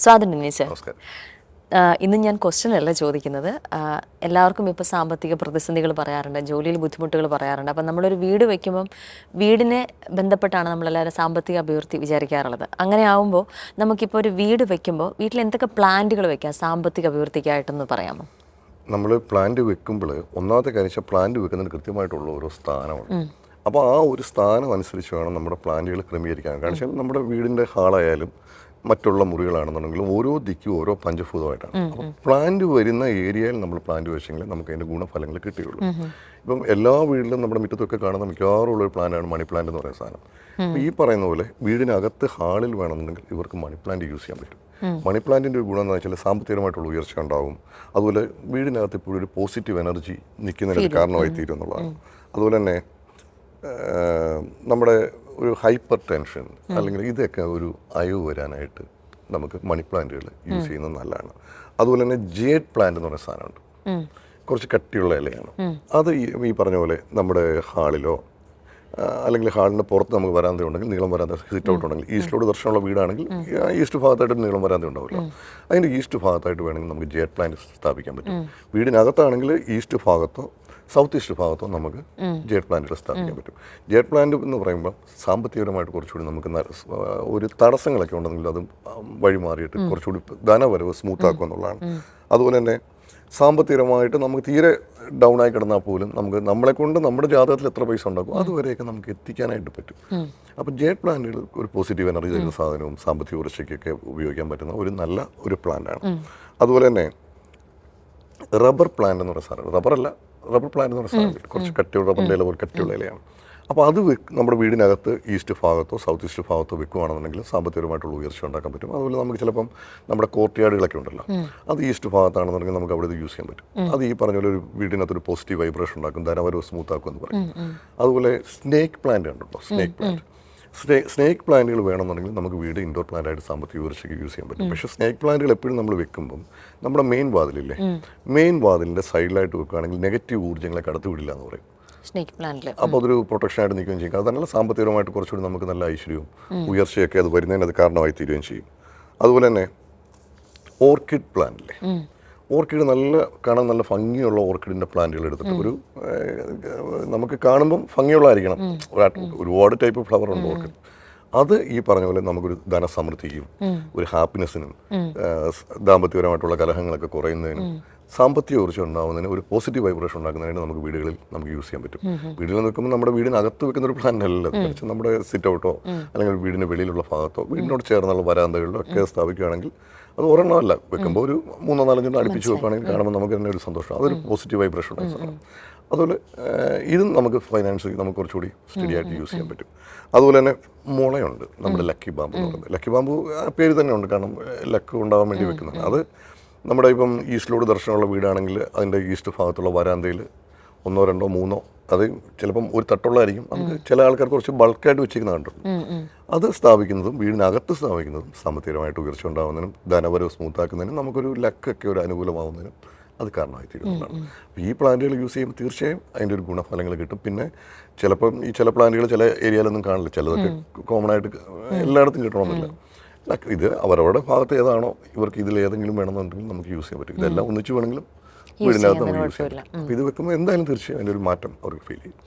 സ്വാതന്ത്ര്യം ഉന്നയിച്ച് നമസ്കാരം. ഇന്ന് ഞാൻ ക്വസ്റ്റ്യൻ അല്ല ചോദിക്കുന്നത്. എല്ലാവർക്കും ഇപ്പോൾ സാമ്പത്തിക പ്രതിസന്ധികൾ പറയാറുണ്ട്, ജോലിയിൽ ബുദ്ധിമുട്ടുകൾ പറയാറുണ്ട്. അപ്പം നമ്മളൊരു വീട് വയ്ക്കുമ്പം വീടിനെ ബന്ധപ്പെട്ടാണ് നമ്മളെല്ലാവരും സാമ്പത്തിക അഭിവൃദ്ധി വിചാരിക്കാറുള്ളത്. അങ്ങനെ ആവുമ്പോൾ നമുക്കിപ്പോൾ ഒരു വീട് വയ്ക്കുമ്പോൾ വീട്ടിൽ എന്തൊക്കെ പ്ലാന്റുകൾ വയ്ക്കാം സാമ്പത്തിക അഭിവൃദ്ധിക്കായിട്ടൊന്ന് പറയാമോ? നമ്മൾ പ്ലാന്റ് വെക്കുമ്പോൾ ഒന്നാമത്തെ കാര്യം വെച്ചാൽ പ്ലാന്റ് വെക്കുന്നതിന് കൃത്യമായിട്ടുള്ള ഓരോ സ്ഥാനമാണ്. അപ്പോൾ ആ ഒരു സ്ഥാനം അനുസരിച്ച് വേണം നമ്മുടെ പ്ലാന്റുകൾ ക്രമീകരിക്കാൻ. കാരണം വെച്ചാൽ നമ്മുടെ വീടിൻ്റെ ഹാളായാലും മറ്റുള്ള മുറികളാണെന്നുണ്ടെങ്കിലും ഓരോ ദിക്കും ഓരോ പഞ്ചഭൂതമായിട്ടാണ്. അപ്പോൾ പ്ലാന്റ് വരുന്ന ഏരിയയിൽ നമ്മൾ പ്ലാന്റ് വെച്ചെങ്കിൽ നമുക്ക് അതിൻ്റെ ഗുണഫലങ്ങൾ കിട്ടുകയുള്ളൂ. ഇപ്പം എല്ലാ വീട്ടിലും നമ്മുടെ മുറ്റത്തൊക്കെ കാണുന്ന മിക്കവാറും ഉള്ളൊരു പ്ലാന്റാണ് മണി പ്ലാന്റ് എന്ന് പറയുന്ന സാധനം. അപ്പോൾ ഈ പറയുന്ന പോലെ വീടിനകത്ത് ഹാളിൽ വേണമെന്നുണ്ടെങ്കിൽ ഇവർക്ക് മണി പ്ലാന്റ് യൂസ് ചെയ്യാൻ പറ്റും. മണി പ്ലാന്റിൻ്റെ ഒരു ഗുണം എന്ന് വെച്ചാൽ സാമ്പത്തികമായിട്ടുള്ള ഉയർച്ച ഉണ്ടാവും. അതുപോലെ വീടിനകത്ത് ഇപ്പോഴും ഒരു പോസിറ്റീവ് എനർജി നിൽക്കുന്നതിന് കാരണമായി തീരും എന്നുള്ളതാണ്. അതുപോലെ തന്നെ നമ്മുടെ ഒരു ഹൈപ്പർ ടെൻഷൻ അല്ലെങ്കിൽ ഇതൊക്കെ ഒരു അയവ് വരാനായിട്ട് നമുക്ക് മണി പ്ലാന്റുകൾ യൂസ് ചെയ്യുന്നത് നല്ലതാണ്. അതുപോലെ തന്നെ ജേഡ് പ്ലാന്റ് എന്ന് പറയുന്ന സാധനമുണ്ട്, കുറച്ച് കട്ടിയുള്ള ഇലയാണ്. അത് ഈ പറഞ്ഞ പോലെ നമ്മുടെ ഹാളിലോ അല്ലെങ്കിൽ ഹാളിൻ്റെ പുറത്ത് നമുക്ക് വരാന്ത ഉണ്ടെങ്കിൽ നീളം വരാന്ത സിറ്റ് ഔട്ട് ഉണ്ടെങ്കിൽ ഈസ്റ്റിലോട് ദർശനമുള്ള വീടാണെങ്കിൽ ഈസ്റ്റ് ഭാഗത്തായിട്ട് നീളം വരാന്ത ഉണ്ടാവില്ല. അതിൻ്റെ ഈസ്റ്റ് ഭാഗത്തായിട്ട് വേണമെങ്കിൽ നമുക്ക് ജേഡ് പ്ലാന്റ് സ്ഥാപിക്കാൻ പറ്റും. വീടിനകത്താണെങ്കിൽ ഈസ്റ്റ് ഭാഗത്തോ സൗത്ത് ഈസ്റ്റ് ഭാഗത്തോ നമുക്ക് ജേഡ് പ്ലാന്റുകൾ സ്ഥാപിക്കാൻ പറ്റും. ജേഡ് പ്ലാന്റ് എന്ന് പറയുമ്പോൾ സാമ്പത്തികപരമായിട്ട് കുറച്ചുകൂടി നമുക്ക് ഒരു തടസ്സങ്ങളൊക്കെ ഉണ്ടെങ്കിൽ അത് വഴിമാറിയിട്ട് കുറച്ചുകൂടി ധനവരവ് സ്മൂത്താക്കുക എന്നുള്ളതാണ്. അതുപോലെ തന്നെ സാമ്പത്തികമായിട്ട് നമുക്ക് തീരെ ഡൗൺ ആയി കിടന്നാൽ പോലും നമുക്ക് നമ്മളെ കൊണ്ട് നമ്മുടെ ജാതകത്തിൽ എത്ര പൈസ ഉണ്ടാക്കും അതുവരെയൊക്കെ നമുക്ക് എത്തിക്കാനായിട്ട് പറ്റും. അപ്പോൾ ജേഡ് പ്ലാന്റുകൾ ഒരു പോസിറ്റീവ് എനർജി തരുന്ന സാധനവും സാമ്പത്തിക ഉയർച്ചയ്ക്കൊക്കെ ഉപയോഗിക്കാൻ പറ്റുന്ന ഒരു നല്ല ഒരു പ്ലാന്റാണ്. അതുപോലെ തന്നെ റബ്ബർ പ്ലാന്റ് എന്ന് പറയുന്ന സാധനം, റബ്ബർ പ്ലാന്റ് എന്ന് പറയുന്ന സാധനം കുറച്ച് കട്ടിയുള്ള റബ്ബറിൻ്റെ ഇല പോലെ കട്ടിയുള്ള ഇലയാണ്. അപ്പോൾ അത് നമ്മുടെ വീടിനകത്ത് ഈസ്റ്റ് ഭാഗത്തോ സൗത്ത് ഈസ്റ്റ് ഭാഗത്തോ വെക്കുകയാണെന്നുണ്ടെങ്കിൽ സാമ്പത്തികമായിട്ടുള്ള ഉയർച്ച ഉണ്ടാക്കാൻ പറ്റും. അതുപോലെ നമുക്ക് ചിലപ്പം നമ്മുടെ കോർട്ട്യാർഡുകളൊക്കെ ഉണ്ടല്ലോ, അത് ഈസ്റ്റ് ഭാഗത്താണെന്നുണ്ടെങ്കിൽ നമുക്ക് അവിടെ യൂസ് ചെയ്യാൻ പറ്റും. അത് ഈ പറഞ്ഞ പോലെ ഒരു വീടിനകത്തൊരു പോസിറ്റീവ് വൈബ്രേഷൻ ഉണ്ടാക്കും, ധനവരവ് സ്മൂത്താക്കും എന്ന് പറയും. അതുപോലെ സ്നേക്ക് പ്ലാന്റ് ഉണ്ടല്ലോ, സ്നേക്ക് പ്ലാന്റുകൾ വേണമെന്നുണ്ടെങ്കിൽ നമുക്ക് വീട് ഇൻഡോർ പ്ലാന്റ് ആയിട്ട് സാമ്പത്തിക ഉയർച്ചയ്ക്ക് യൂസ് ചെയ്യാൻ പറ്റും. പക്ഷേ സ്നേക്ക് പ്ലാന്റുകൾ എപ്പോഴും നമ്മൾ വെക്കുമ്പം നമ്മുടെ മെയിൻ വാതിലില്ലേ, മെയിൻ വാതിലിൻ്റെ സൈഡിലായിട്ട് വെക്കുകയാണെങ്കിൽ നെഗറ്റീവ് ഊർജ്ജങ്ങളെ കടത്തി വിടില്ല എന്ന് പറയും സ്നേക്ക് പ്ലാന്റിൽ. അപ്പോൾ അതൊരു പ്രൊട്ടക്ഷനായിട്ട് നിൽക്കുകയും ചെയ്യും. അത് നല്ല സാമ്പത്തികമായിട്ട് കുറച്ചുകൂടി നമുക്ക് നല്ല ഐശ്വര്യവും ഉയർച്ചയൊക്കെ അത് വരുന്നതിന് അത് കാരണമായി തീരുകയും ചെയ്യും. അതുപോലെ തന്നെ ഓർക്കിഡ് പ്ലാന്റില്ലേ, ഓർക്കിഡ് കാണാൻ നല്ല ഭംഗിയുള്ള ഓർക്കിഡിൻ്റെ പ്ലാന്റുകൾ എടുത്തിട്ട് ഒരു നമുക്ക് കാണുമ്പം ഭംഗിയുള്ളതായിരിക്കണം. ഒരുപാട് ടൈപ്പ് ഫ്ലവർ ഉണ്ട് ഓർക്കിഡ്. അത് ഈ പറഞ്ഞ പോലെ നമുക്കൊരു ധനസമൃദ്ധിക്കും ഒരു ഹാപ്പിനെസ്സിനും ദാമ്പത്യപരമായിട്ടുള്ള കലഹങ്ങളൊക്കെ കുറയുന്നതിനും സാമ്പത്തിക ഊർജ്ജം ഉണ്ടാകുന്നതിന് ഒരു പോസിറ്റീവ് വൈബ്രേഷൻ ഉണ്ടാക്കുന്നതിന് നമുക്ക് വീടുകളിൽ നമുക്ക് യൂസ് ചെയ്യാൻ പറ്റും. വീടുകളിൽ നിൽക്കുമ്പോൾ നമ്മുടെ വീടിനകത്ത് വെക്കുന്ന ഒരു പ്ലാന്റ് അല്ലല്ലോ, നമ്മുടെ സിറ്റ് ഔട്ടോ അല്ലെങ്കിൽ വീടിൻ്റെ വെളിയിലുള്ള ഭാഗത്തോ വീടിനോട് ചേർന്നുള്ള വരാന്തകളിലോ ഒക്കെ സ്ഥാപിക്കുകയാണെങ്കിൽ അത് ഒരെണ്ണമല്ല വെക്കുമ്പോൾ ഒരു 3-4 അടുപ്പിച്ച് വെക്കുകയാണെങ്കിൽ കാണുമ്പോൾ നമുക്ക് തന്നെ ഒരു സന്തോഷം, അതൊരു പോസിറ്റീവ് വൈബ്രേഷൻ ഉണ്ടാകുന്നതാണ്. അതുപോലെ ഇതും നമുക്ക് ഫൈനാൻഷ്യലി നമുക്ക് കുറച്ചുകൂടി സ്റ്റഡി ആയിട്ട് യൂസ് ചെയ്യാൻ പറ്റും. അതുപോലെ തന്നെ മുളയുണ്ട് നമ്മുടെ ലക്കി ബാമ്പ് എന്ന് പറയുന്നത്. ലക്കി ബാമ്പ് പേര് തന്നെ ഉണ്ട്, കാരണം ലക്ക് ഉണ്ടാകാൻ വേണ്ടി വെക്കുന്നതാണ്. അത് നമ്മുടെ ഇപ്പം ഈസ്റ്റിലോട് ദർശനമുള്ള വീടാണെങ്കിൽ അതിൻ്റെ ഈസ്റ്റ് ഭാഗത്തുള്ള വരാന്തയിൽ 1, 2, 3 അത് ചിലപ്പം ഒരു തട്ടുള്ളതായിരിക്കും, നമുക്ക് ചില ആൾക്കാർ കുറച്ച് ബൾക്കായിട്ട് വെച്ചിരിക്കുന്ന കണ്ടിട്ടുണ്ട്. അത് സ്ഥാപിക്കുന്നതും വീടിനകത്ത് സ്ഥാപിക്കുന്നതും സാമ്പത്തികമായിട്ട് ഉയർച്ച ഉണ്ടാകുന്നതിനും ധനവരവ് സ്മൂത്താക്കുന്നതിനും നമുക്കൊരു ലക്കൊക്കെ ഒരു അനുകൂലമാകുന്നതിനും അത് കാരണമായി തീരുന്നതാണ്. അപ്പോൾ ഈ പ്ലാന്റുകൾ യൂസ് ചെയ്യുമ്പോൾ തീർച്ചയായും അതിൻ്റെ ഒരു ഗുണഫലങ്ങൾ കിട്ടും. പിന്നെ ചിലപ്പം ഈ ചില പ്ലാന്റുകൾ ചില ഏരിയയിലൊന്നും കാണില്ല, ചിലതൊക്കെ കോമൺ ആയിട്ട് എല്ലായിടത്തും കിട്ടണമെന്നില്ല. ഇത് അവരവരുടെ ഭാഗത്ത് ഏതാണോ ഇവർക്ക് ഇതിൽ ഏതെങ്കിലും വേണമെന്നുണ്ടെങ്കിൽ നമുക്ക് യൂസ് ചെയ്യാൻ പറ്റും. ഇതെല്ലാം ഒന്നിച്ച് വേണമെങ്കിലും വീടിനകത്ത് നമുക്ക് യൂസ് ചെയ്യാൻ പറ്റും. അപ്പോൾ ഇത് വെക്കുമ്പോൾ എന്തായാലും തീർച്ചയായും അതിൻ്റെ ഒരു മാറ്റം അവർക്ക് ഫീൽ ചെയ്യും.